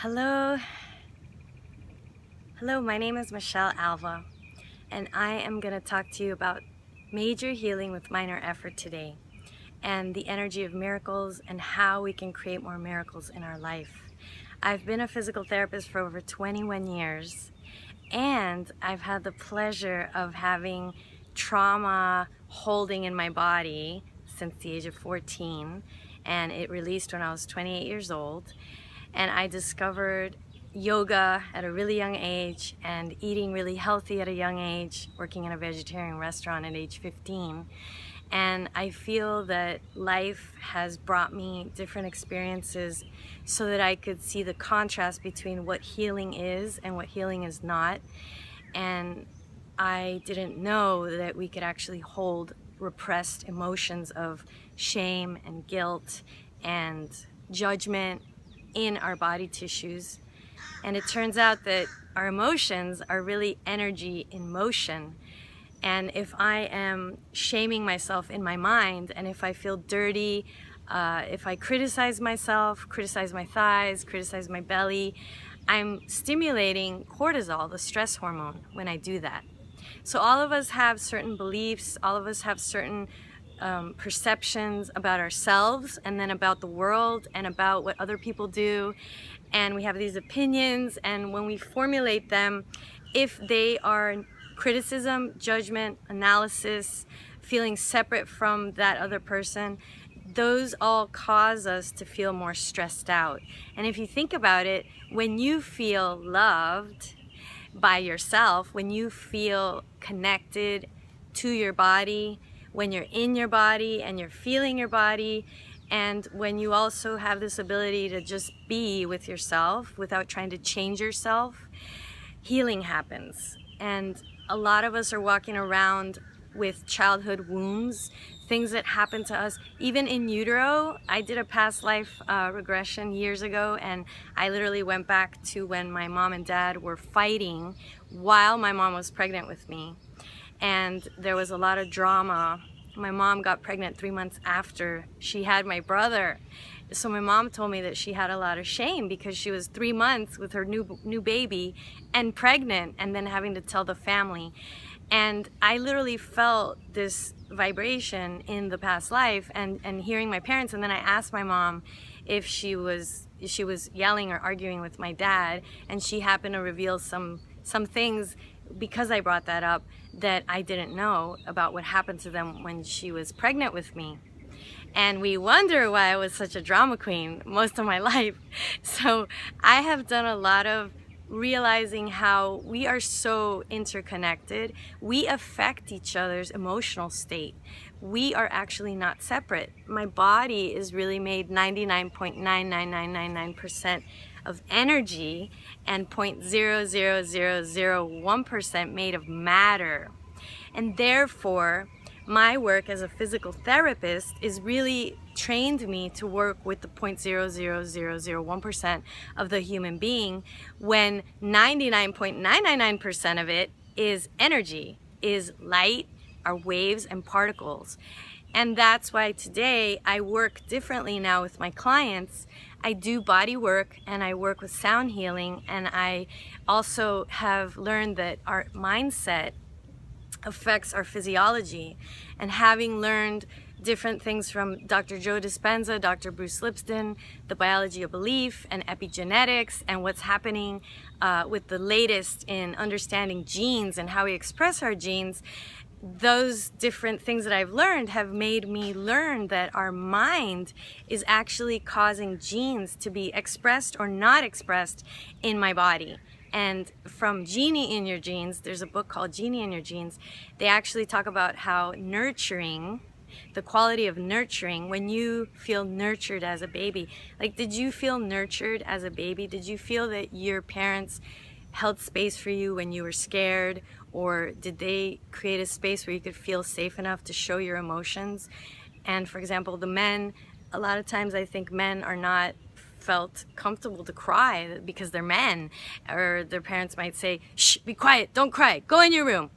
Hello, my name is Michelle Alva, and I am going to talk to you about major healing with minor effort today, and the energy of miracles and how we can create more miracles in our life. I've been a physical therapist for over 21 years, and I've had the pleasure of having trauma holding in my body since the age of 14, and it released when I was 28 years old. And I discovered yoga at a really young age and eating really healthy at a young age, working in a vegetarian restaurant at age 15. And I feel that life has brought me different experiences so that I could see the contrast between what healing is and what healing is not. And I didn't know that we could actually hold repressed emotions of shame and guilt and judgment in our body tissues. And it turns out that our emotions are really energy in motion. And if I am shaming myself in my mind, and if I feel dirty, if I criticize myself, criticize my thighs, criticize my belly, I'm stimulating cortisol, the stress hormone, when I do that. So all of us have certain beliefs, all of us have certain perceptions about ourselves and then about the world and about what other people do, and we have these opinions, and when we formulate them, if they are criticism, judgment, analysis, feeling separate from that other person, those all cause us to feel more stressed out. And if you think about it, when you feel loved by yourself, when you feel connected to your body, when you're in your body and you're feeling your body, and when you also have this ability to just be with yourself without trying to change yourself, healing happens. And a lot of us are walking around with childhood wounds, things that happen to us, even in utero. I did a past life regression years ago, and I literally went back to when my mom and dad were fighting while my mom was pregnant with me. And there was a lot of drama. My mom got pregnant 3 months after she had my brother. So my mom told me that she had a lot of shame because she was 3 months with her new baby and pregnant, and then having to tell the family. And I literally felt this vibration in the past life and hearing my parents. And then I asked my mom if she was yelling or arguing with my dad, and she happened to reveal some things, because I brought that up, that I didn't know about what happened to them when she was pregnant with me. And we wonder why I was such a drama queen most of my life. So I have done a lot of realizing how we are so interconnected. We affect each other's emotional state. We are actually not separate. My body is really made 99.99999% of energy and 0.00001% made of matter. And therefore, my work as a physical therapist is really trained me to work with the 0.00001% of the human being, when 99.999% of it is energy, is light, are waves and particles. And that's why today I work differently now with my clients. I do body work and I work with sound healing, and I also have learned that our mindset affects our physiology. And having learned different things from Dr. Joe Dispenza, Dr. Bruce Lipton, the biology of belief and epigenetics, and what's happening with the latest in understanding genes and how we express our genes, those different things that I've learned have made me learn that our mind is actually causing genes to be expressed or not expressed in my body. And from Genie in Your Genes, there's a book called Genie in Your Genes. They actually talk about how nurturing, the quality of nurturing, when you feel nurtured as a baby. Like, did you feel nurtured as a baby? Did you feel that your parents held space for you when you were scared? Or did they create a space where you could feel safe enough to show your emotions? And for example, the men, a lot of times I think men are not felt comfortable to cry because they're men, or their parents might say, shh, be quiet, don't cry, go in your room.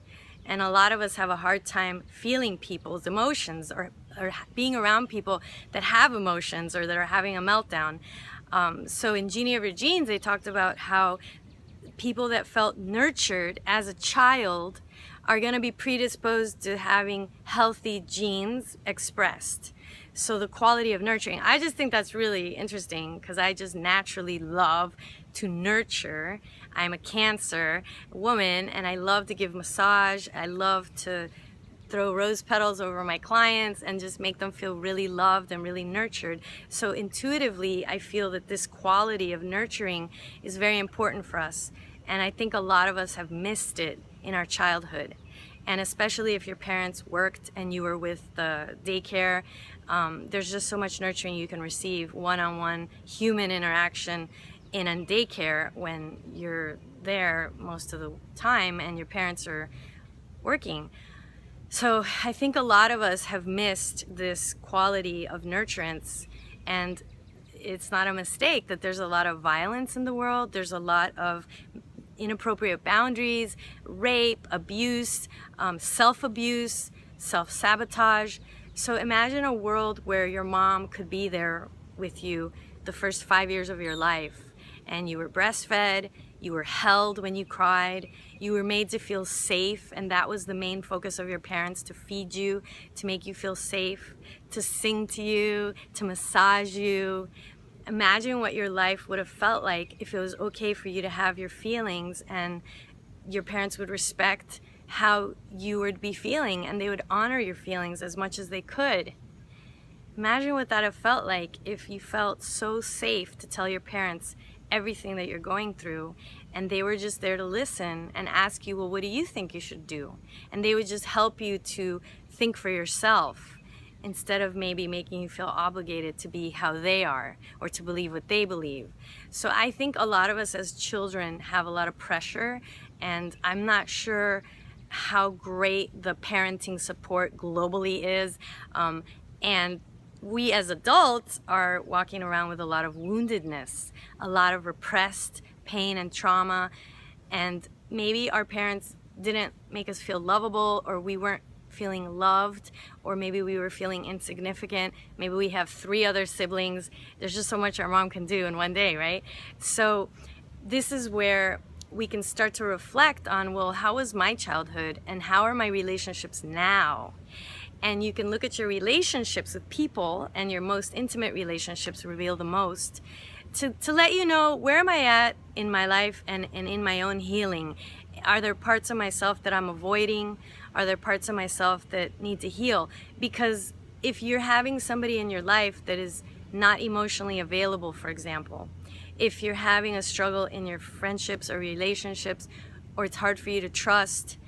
And a lot of us have a hard time feeling people's emotions, or being around people that have emotions or that are having a meltdown. So in Genie of Your Genes, they talked about how people that felt nurtured as a child are going to be predisposed to having healthy genes expressed. So the quality of nurturing, I just think that's really interesting because I just naturally love to nurture. I'm a Cancer woman and I love to give massage. I love to throw rose petals over my clients and just make them feel really loved and really nurtured. So intuitively, I feel that this quality of nurturing is very important for us. And I think a lot of us have missed it in our childhood. And especially if your parents worked and you were with the daycare, there's just so much nurturing you can receive, one-on-one human interaction in a daycare when you're there most of the time and your parents are working. So I think a lot of us have missed this quality of nurturance, and it's not a mistake that there's a lot of violence in the world. There's a lot of inappropriate boundaries, rape, abuse, self-abuse, self-sabotage. So imagine a world where your mom could be there with you the first 5 years of your life, and you were breastfed, you were held when you cried, you were made to feel safe, and that was the main focus of your parents, to feed you, to make you feel safe, to sing to you, to massage you. Imagine what your life would have felt like if it was okay for you to have your feelings and your parents would respect how you would be feeling and they would honor your feelings as much as they could. Imagine what that would have felt like if you felt so safe to tell your parents everything that you're going through and they were just there to listen and ask you, well, what do you think you should do? And they would just help you to think for yourself instead of maybe making you feel obligated to be how they are or to believe what they believe. So I think a lot of us as children have a lot of pressure, and I'm not sure how great the parenting support globally is. And we as adults are walking around with a lot of woundedness, a lot of repressed pain and trauma, and maybe our parents didn't make us feel lovable, or we weren't feeling loved, or maybe we were feeling insignificant. Maybe we have 3 other siblings. There's just so much our mom can do in one day, right? So this is where we can start to reflect on, well, how was my childhood and how are my relationships now? And you can look at your relationships with people, and your most intimate relationships reveal the most, to let you know, where am I at in my life and in my own healing? Are there parts of myself that I'm avoiding? Are there parts of myself that need to heal? Because if you're having somebody in your life that is not emotionally available, for example, if you're having a struggle in your friendships or relationships, or it's hard for you to trust,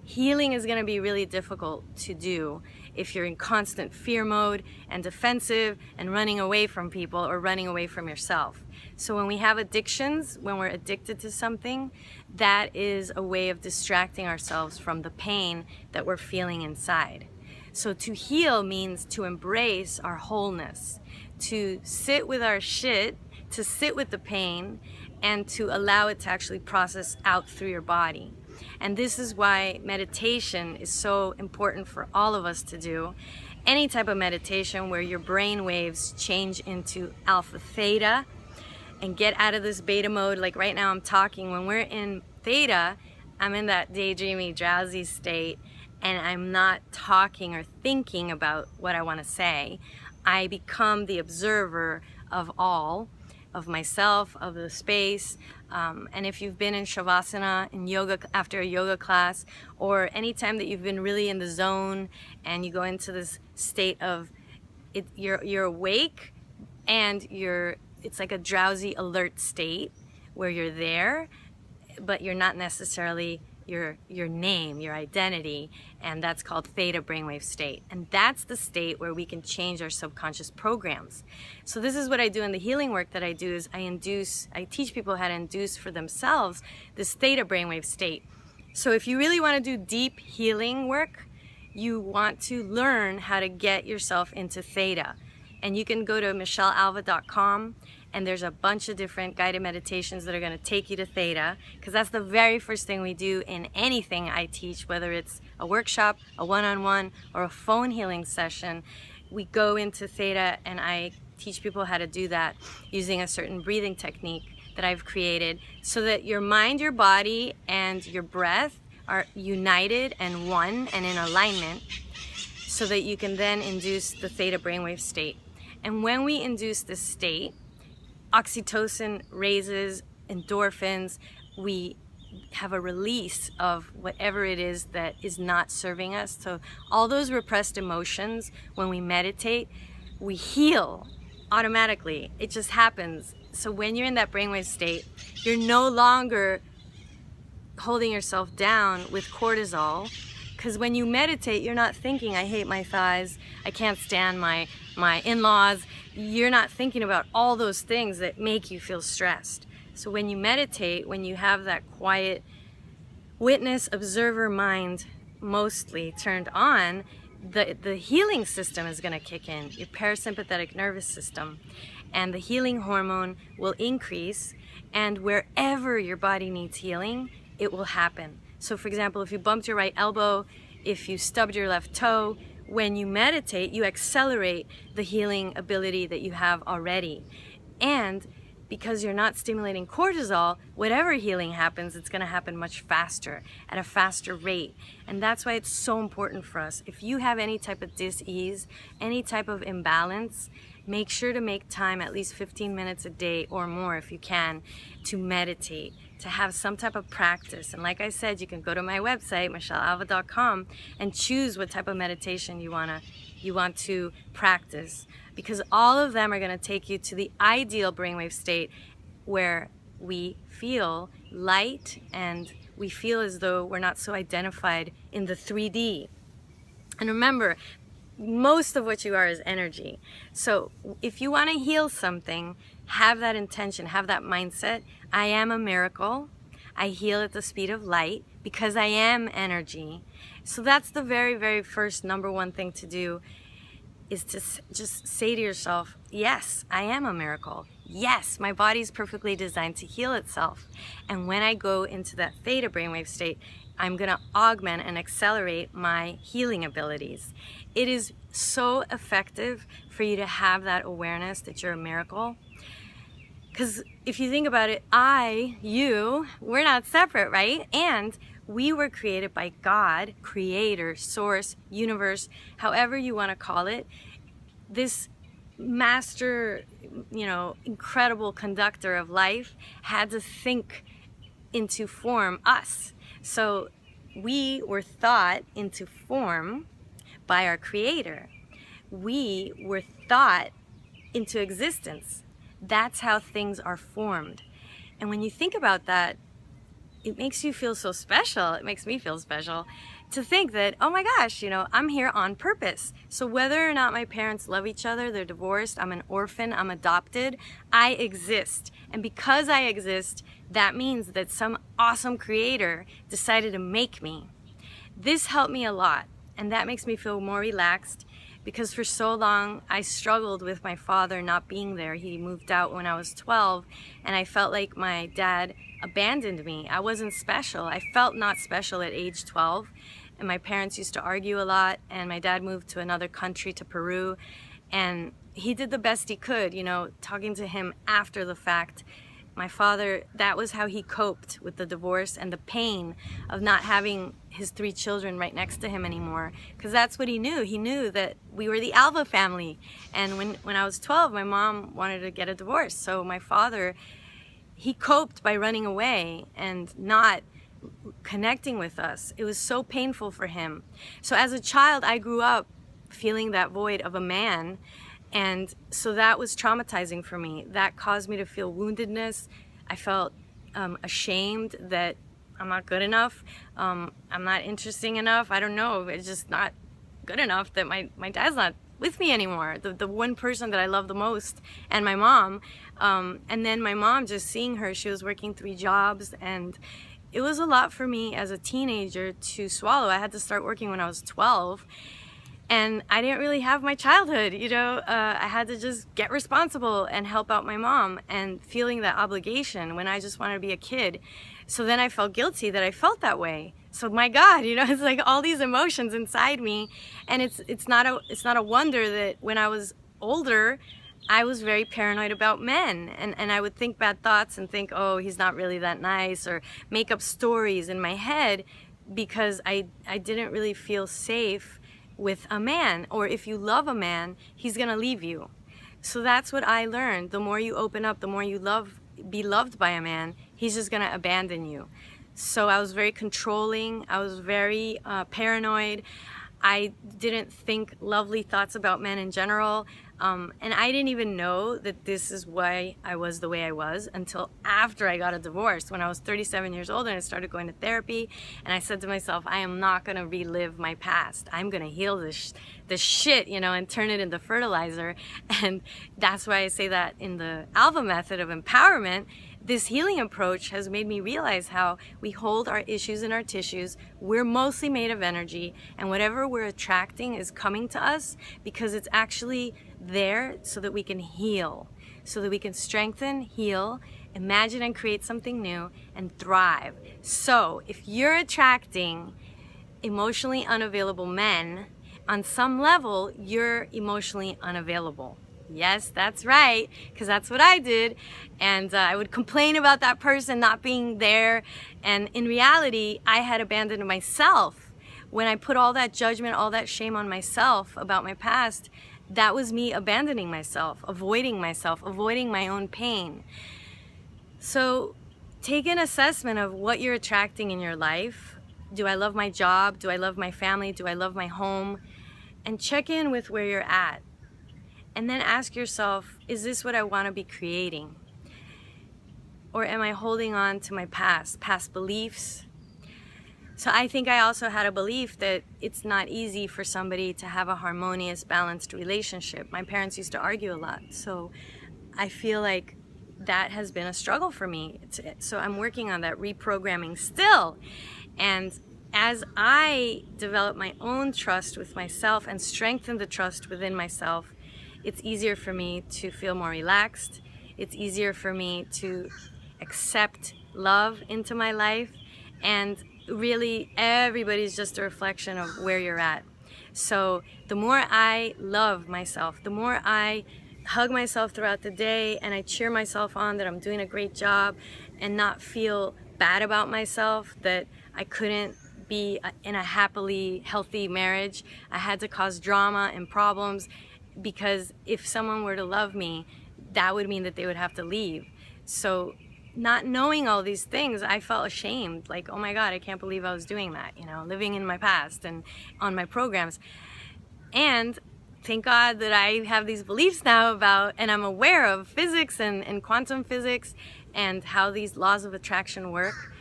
healing is going to be really difficult to do if you're in constant fear mode and defensive and running away from people or running away from yourself. So when we have addictions, when we're addicted to something, that is a way of distracting ourselves from the pain that we're feeling inside. So to heal means to embrace our wholeness, to sit with our shit, to sit with the pain, and to allow it to actually process out through your body. And this is why meditation is so important for all of us to do. Any type of meditation where your brain waves change into alpha theta and get out of this beta mode. Like right now I'm talking, when we're in theta, I'm in that daydreamy, drowsy state, and I'm not talking or thinking about what I want to say. I become the observer of all, of myself, of the space. And if you've been in Shavasana, in yoga, after a yoga class, or any time that you've been really in the zone and you go into this state of, you're awake and it's like a drowsy, alert state where you're there, but you're not necessarily your name, your identity, and that's called theta brainwave state. And that's the state where we can change our subconscious programs. So this is what I do in the healing work that I do, is I teach people how to induce for themselves this theta brainwave state. So if you really want to do deep healing work, you want to learn how to get yourself into theta. And you can go to michellealva.com, and there's a bunch of different guided meditations that are going to take you to theta, because that's the very first thing we do in anything I teach, whether it's a workshop, a one-on-one, or a phone healing session. We go into theta and I teach people how to do that using a certain breathing technique that I've created, so that your mind, your body, and your breath are united and one and in alignment, so that you can then induce the theta brainwave state. And when we induce this state, oxytocin raises, endorphins, we have a release of whatever it is that is not serving us. So all those repressed emotions, when we meditate, we heal automatically. It just happens. So when you're in that brainwave state, you're no longer holding yourself down with cortisol, because when you meditate, you're not thinking, I hate my thighs, I can't stand my in-laws. You're not thinking about all those things that make you feel stressed. So when you meditate, when you have that quiet witness, observer mind mostly turned on, the healing system is going to kick in, your parasympathetic nervous system, and the healing hormone will increase, and wherever your body needs healing, it will happen. So for example, if you bumped your right elbow, if you stubbed your left toe, when you meditate, you accelerate the healing ability that you have already. And because you're not stimulating cortisol, whatever healing happens, it's going to happen much faster, at a faster rate. And that's why it's so important for us. If you have any type of dis-ease, any type of imbalance, make sure to make time, at least 15 minutes a day or more if you can, to meditate, to have some type of practice. And like I said, you can go to my website, michellealva.com, and choose what type of meditation you want to practice, because all of them are going to take you to the ideal brainwave state, where we feel light and we feel as though we're not so identified in the 3D. And remember, most of what you are is energy. So if you want to heal something, have that intention, have that mindset. I am a miracle. I heal at the speed of light because I am energy. So that's the very, very first number one thing to do, is to just say to yourself, yes, I am a miracle. Yes, my body's perfectly designed to heal itself. And when I go into that theta brainwave state, I'm going to augment and accelerate my healing abilities. It is so effective for you to have that awareness that you're a miracle. Because if you think about it, you, we're not separate, right? And we were created by God, creator, source, universe, however you want to call it. This master, incredible conductor of life had to think into form us. So we were thought into form by our creator. We were thought into existence. That's how things are formed. And when you think about that, it makes you feel so special. It makes me feel special to think that, oh my gosh, I'm here on purpose. So whether or not my parents love each other, they're divorced, I'm an orphan, I'm adopted, I exist. And because I exist, that means that some awesome creator decided to make me. This helped me a lot, and that makes me feel more relaxed, because for so long I struggled with my father not being there. He moved out when I was 12, and I felt like my dad abandoned me. I wasn't special. I felt not special at age 12, and my parents used to argue a lot, and my dad moved to another country, to Peru, and he did the best he could, talking to him after the fact. My father, that was how he coped with the divorce and the pain of not having his 3 children right next to him anymore, because that's what he knew. He knew that we were the Alva family, and when I was 12, my mom wanted to get a divorce. So my father, he coped by running away and not connecting with us. It was so painful for him. So as a child, I grew up feeling that void of a man, and so that was traumatizing for me. That caused me to feel woundedness. I felt ashamed that I'm not good enough, I'm not interesting enough, I don't know, it's just not good enough that my dad's not with me anymore, the one person that I love the most, and my mom. And then my mom, just seeing her, she was working 3 jobs, and it was a lot for me as a teenager to swallow. I had to start working when I was 12, and I didn't really have my childhood, I had to just get responsible and help out my mom, and feeling that obligation when I just wanted to be a kid. So then I felt guilty that I felt that way. So my God, it's like all these emotions inside me, and it's not a wonder that when I was older, I was very paranoid about men, and I would think bad thoughts and think, oh, he's not really that nice, or make up stories in my head because I didn't really feel safe with a man. Or if you love a man, he's gonna leave you. So that's what I learned. The more you open up, the more you be loved by a man, he's just gonna abandon you. So I was very controlling, I was very paranoid. I didn't think lovely thoughts about men in general. And I didn't even know that this is why I was the way I was until after I got a divorce, when I was 37 years old and I started going to therapy. And I said to myself, I am not going to relive my past. I'm going to heal this shit, you know, and turn it into fertilizer. And that's why I say that in the Alva method of empowerment, this healing approach has made me realize how we hold our issues in our tissues. We're mostly made of energy, and whatever we're attracting is coming to us because it's actually there so that we can heal, so that we can strengthen, heal, imagine and create something new, and thrive. So if you're attracting emotionally unavailable men, on some level, you're emotionally unavailable. Yes, that's right, because that's what I did. And I would complain about that person not being there. And in reality, I had abandoned myself. When I put all that judgment, all that shame on myself about my past, that was me abandoning myself, avoiding my own pain. So take an assessment of what you're attracting in your life. Do I love my job? Do I love my family? Do I love my home? And check in with where you're at. And then ask yourself, is this what I want to be creating? Or am I holding on to my past beliefs? So I think I also had a belief that it's not easy for somebody to have a harmonious, balanced relationship. My parents used to argue a lot. So I feel like that has been a struggle for me. So I'm working on that reprogramming still. And as I develop my own trust with myself and strengthen the trust within myself, it's easier for me to feel more relaxed. It's easier for me to accept love into my life. And really, everybody's just a reflection of where you're at. So the more I love myself, the more I hug myself throughout the day and I cheer myself on that I'm doing a great job and not feel bad about myself, that I couldn't be in a happily healthy marriage. I had to cause drama and problems, because if someone were to love me, that would mean that they would have to leave. So not knowing all these things, I felt ashamed, like, oh my God, I can't believe I was doing that, you know, living in my past and on my programs. And thank God that I have these beliefs now about, and I'm aware of physics and quantum physics and how these laws of attraction work.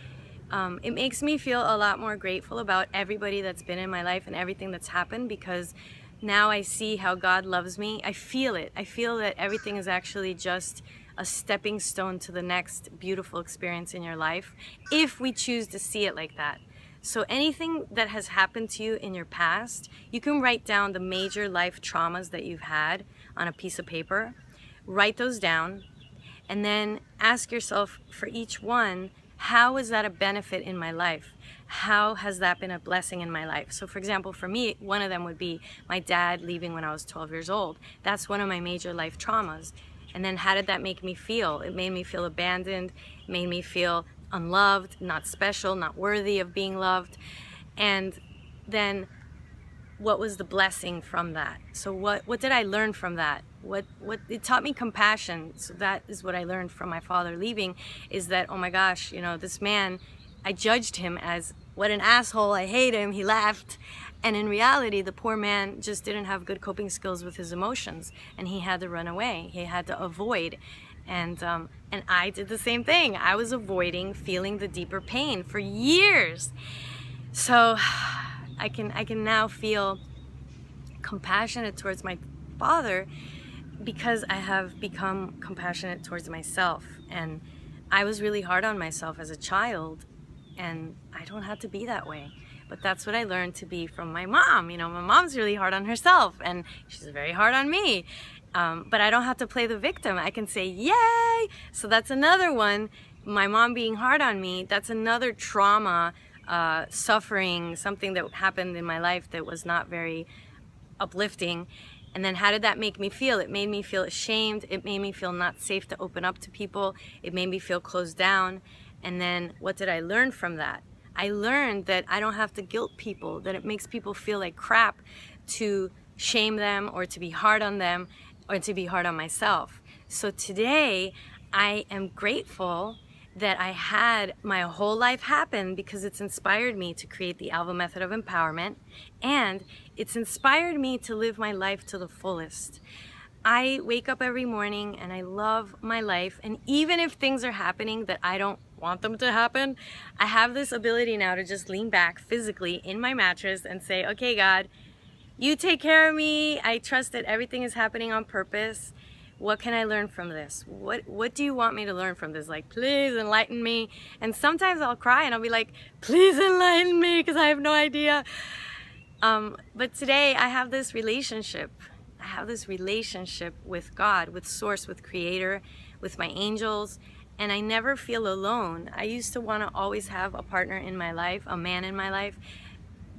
It makes me feel a lot more grateful about everybody that's been in my life and everything that's happened, because now I see how God loves me. I feel it. I feel that everything is actually just a stepping stone to the next beautiful experience in your life, if we choose to see it like that. So anything that has happened to you in your past, you can write down the major life traumas that you've had on a piece of paper. Write those down, and then ask yourself for each one, how is that a benefit in my life? How has that been a blessing in my life? So for example, for me, one of them would be my dad leaving when I was 12 years old. That's one of my major life traumas. And then how did that make me feel? It made me feel abandoned, it made me feel unloved, not special, not worthy of being loved. And then what was the blessing from that? So what did I learn from that? What it taught me compassion. So that is what I learned from my father leaving, is that, oh my gosh, you know, this man, I judged him as, what an asshole, I hate him, he left. And in reality, the poor man just didn't have good coping skills with his emotions, and he had to run away, he had to avoid. And I did the same thing. I was avoiding feeling the deeper pain for years. So I can now feel compassionate towards my father because I have become compassionate towards myself. And I was really hard on myself as a child, and I don't have to be that way. But that's what I learned to be from my mom. You know, my mom's really hard on herself, and she's very hard on me. But I don't have to play the victim. I can say, yay! So that's another one. My mom being hard on me, that's another trauma, suffering, something that happened in my life that was not very uplifting. And then how did that make me feel? It made me feel ashamed. It made me feel not safe to open up to people. It made me feel closed down. And then what did I learn from that? I learned that I don't have to guilt people, that it makes people feel like crap to shame them or to be hard on them or to be hard on myself. So today I am grateful that I had my whole life happen because it's inspired me to create the Alva method of empowerment, and it's inspired me to live my life to the fullest. I wake up every morning and I love my life, and even if things are happening that I don't want them to happen, I have this ability now to just lean back physically in my mattress and say, okay, God, you take care of me. I trust that everything is happening on purpose. What can I learn from this? What do you want me to learn from this? Like, please enlighten me. And sometimes I'll cry and I'll be like, please enlighten me, because I have no idea. But today I have this relationship. I have this relationship with God, with Source, with Creator, with my angels, and I never feel alone. I used to want to always have a partner in my life, a man in my life.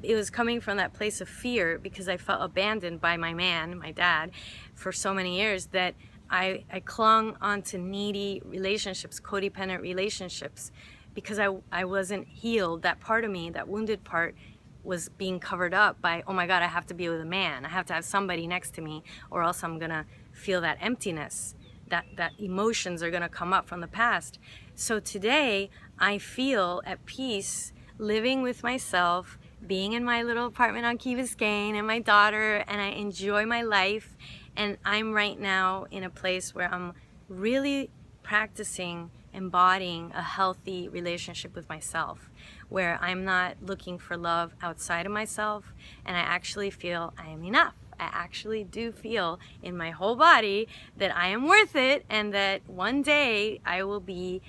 It was coming from that place of fear because I felt abandoned by my man, my dad, for so many years that I clung onto needy relationships, codependent relationships, because I wasn't healed. That part of me, that wounded part, was being covered up by, oh my God, I have to be with a man. I have to have somebody next to me, or else I'm gonna feel that emptiness, that emotions are gonna come up from the past. So today I feel at peace living with myself, being in my little apartment on Key Biscayne and my daughter, and I enjoy my life. And I'm right now in a place where I'm really practicing embodying a healthy relationship with myself, where I'm not looking for love outside of myself, and I actually feel I am enough. I actually do feel in my whole body that I am worth it, and that one day I will be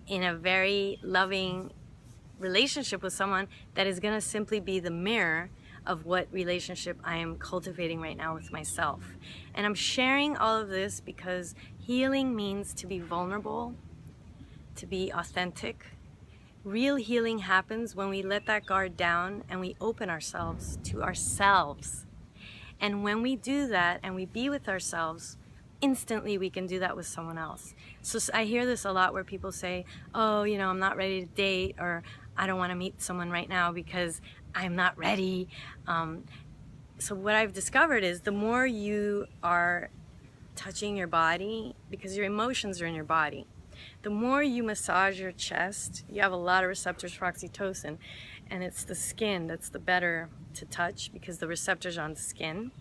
in a very loving relationship with someone that is going to simply be the mirror of what relationship I am cultivating right now with myself. And I'm sharing all of this because healing means to be vulnerable, to be authentic. Real healing happens when we let that guard down and we open ourselves to ourselves. And when we do that and we be with ourselves, instantly we can do that with someone else. So I hear this a lot where people say, oh, you know, I'm not ready to date, or I don't want to meet someone right now because I'm not ready. So what I've discovered is the more you are touching your body, because your emotions are in your body, the more you massage your chest, you have a lot of receptors for oxytocin, and it's the skin that's the better to touch because the receptors are on the skin.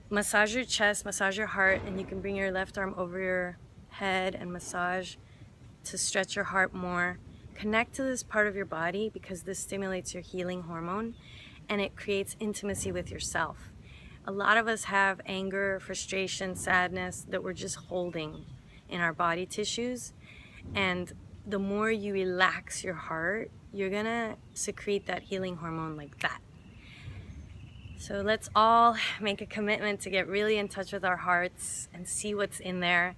Massage your chest, massage your heart, and you can bring your left arm over your head and massage to stretch your heart more. Connect to this part of your body because this stimulates your healing hormone and it creates intimacy with yourself. A lot of us have anger, frustration, sadness that we're just holding in our body tissues, and the more you relax your heart, you're gonna secrete that healing hormone like that. So let's all make a commitment to get really in touch with our hearts and see what's in there,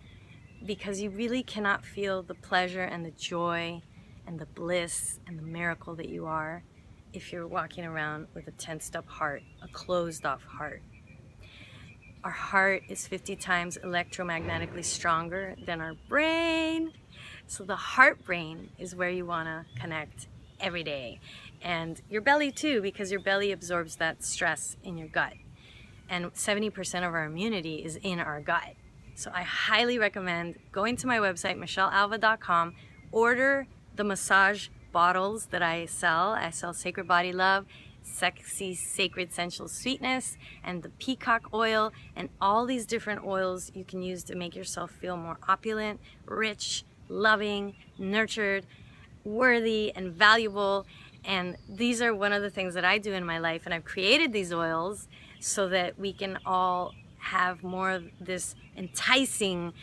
because you really cannot feel the pleasure and the joy and the bliss and the miracle that you are if you're walking around with a tensed up heart, a closed off heart. Our heart is 50 times electromagnetically stronger than our brain. So the heart brain is where you want to connect every day. And your belly too, because your belly absorbs that stress in your gut. And 70% of our immunity is in our gut. So I highly recommend going to my website, michellealva.com, order the massage bottles that I sell. I sell Sacred Body Love, Sexy Sacred Sensual Sweetness, and the peacock oil, and all these different oils you can use to make yourself feel more opulent, rich, loving, nurtured, worthy, and valuable. And these are one of the things that I do in my life, and I've created these oils so that we can all have more of this enticing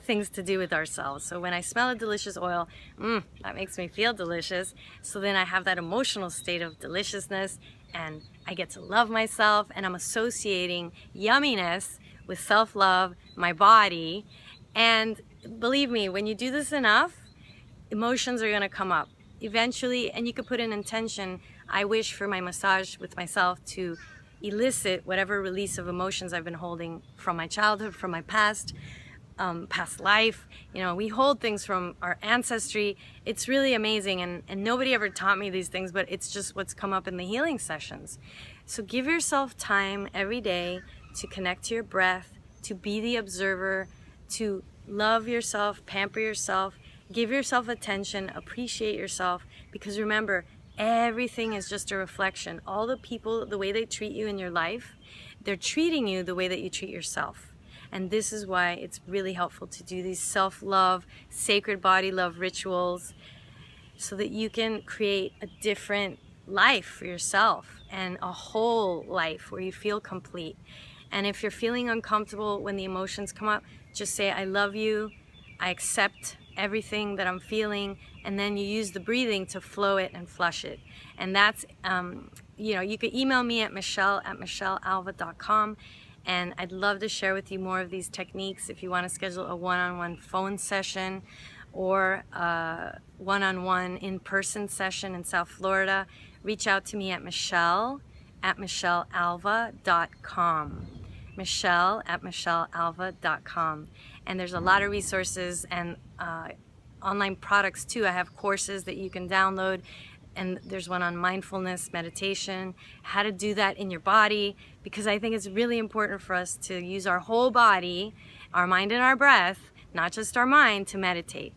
things to do with ourselves. So when I smell a delicious oil, that makes me feel delicious. So then I have that emotional state of deliciousness, and I get to love myself, and I'm associating yumminess with self-love, my body. And believe me, when you do this enough, emotions are gonna come up eventually, and you could put an intention. I wish for my massage with myself to elicit whatever release of emotions I've been holding from my childhood, from my past life. You know, we hold things from our ancestry. It's really amazing, and nobody ever taught me these things, but it's just what's come up in the healing sessions. So give yourself time every day to connect to your breath, to be the observer, to love yourself, pamper yourself, give yourself attention, appreciate yourself, because remember, everything is just a reflection. All the people, the way they treat you in your life, they're treating you the way that you treat yourself. And this is why it's really helpful to do these self-love, sacred body love rituals, so that you can create a different life for yourself and a whole life where you feel complete. And if you're feeling uncomfortable when the emotions come up, just say, I love you, I accept everything that I'm feeling, and then you use the breathing to flow it and flush it. And that's, you know, you can email me at michelle@michellealva.com, and I'd love to share with you more of these techniques. If you want to schedule a one-on-one phone session or a one-on-one in-person session in South Florida, reach out to me at michelle@michellealva.com. michelle@michellealva.com. And there's a lot of resources and online products too. I have courses that you can download, and there's one on mindfulness, meditation, how to do that in your body, because I think it's really important for us to use our whole body, our mind and our breath, not just our mind, to meditate.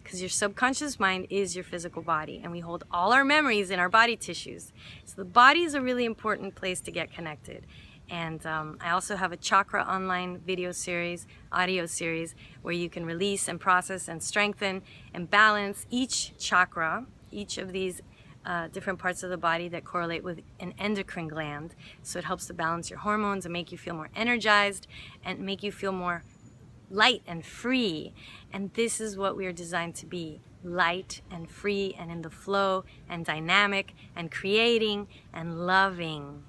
Because your subconscious mind is your physical body, and we hold all our memories in our body tissues. So the body is a really important place to get connected. And I also have a chakra online video series, audio series, where you can release and process and strengthen and balance each chakra, each of these different parts of the body that correlate with an endocrine gland. So it helps to balance your hormones and make you feel more energized and make you feel more light and free. And this is what we are designed to be: light and free and in the flow and dynamic and creating and loving.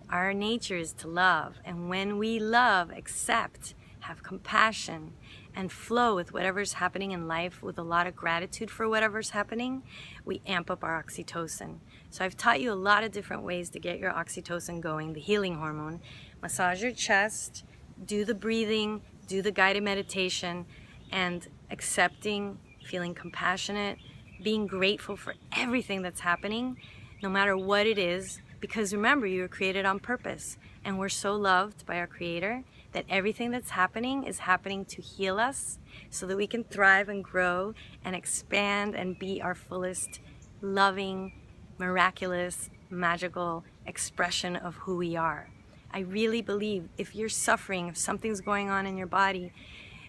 Our nature is to love, and when we love, accept, have compassion, and flow with whatever's happening in life with a lot of gratitude for whatever's happening, we amp up our oxytocin. So I've taught you a lot of different ways to get your oxytocin going, the healing hormone. Massage your chest, do the breathing, do the guided meditation, and accepting, feeling compassionate, being grateful for everything that's happening, no matter what it is. Because remember, you were created on purpose, and we're so loved by our Creator that everything that's happening is happening to heal us so that we can thrive and grow and expand and be our fullest, loving, miraculous, magical expression of who we are. I really believe if you're suffering, if something's going on in your body,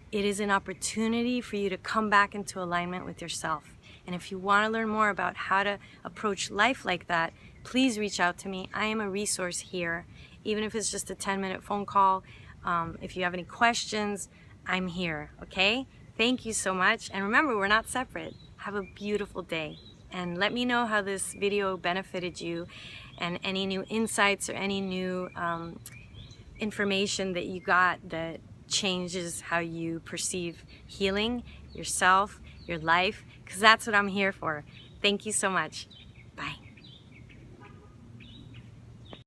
it is an opportunity for you to come back into alignment with yourself. And if you want to learn more about how to approach life like that, please reach out to me. I am a resource here, even if it's just a 10-minute phone call. If you have any questions, I'm here, okay? Thank you so much. And remember, we're not separate. Have a beautiful day. And let me know how this video benefited you, and any new insights or any new information that you got that changes how you perceive healing, yourself, your life, because that's what I'm here for. Thank you so much.